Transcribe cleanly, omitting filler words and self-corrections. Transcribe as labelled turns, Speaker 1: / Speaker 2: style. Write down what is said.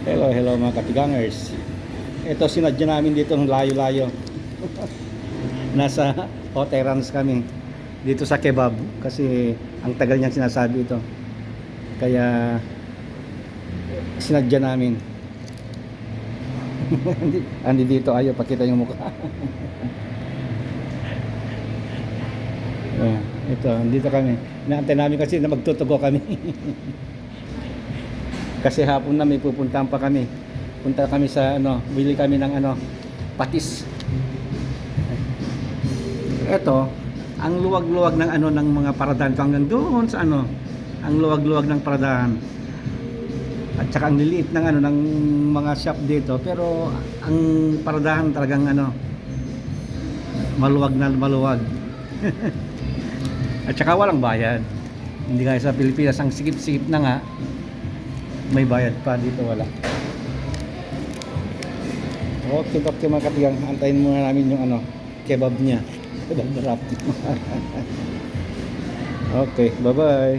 Speaker 1: Hello, hello mga katigangers. Ito sinadya namin dito ng layo-layo. Nasa Hoterans kami. Dito sa kebab. Kasi ang tagal niyang sinasabi ito. Kaya sinadya namin. Andi dito, ayaw pakita yung mukha. Ito, dito kami. Inaantay namin kasi na magtutugo kami. Kasi hapon na may pupuntahan pa kami. Punta kami sa bili kami ng patis. Ito, ang luwag-luwag ng ng mga paradahan hanggang doon sa ang luwag-luwag ng paradahan. At saka ang liliit ng ng mga shop dito, pero ang paradahan talagang maluwag na maluwag. At saka walang bayad. Hindi gaya sa Pilipinas, ang sikip-sikip na nga. May bayad pa, dito wala. Okay mga katigang, antayin muna namin yung kebab niya. Kebab wrap. Okay, bye bye.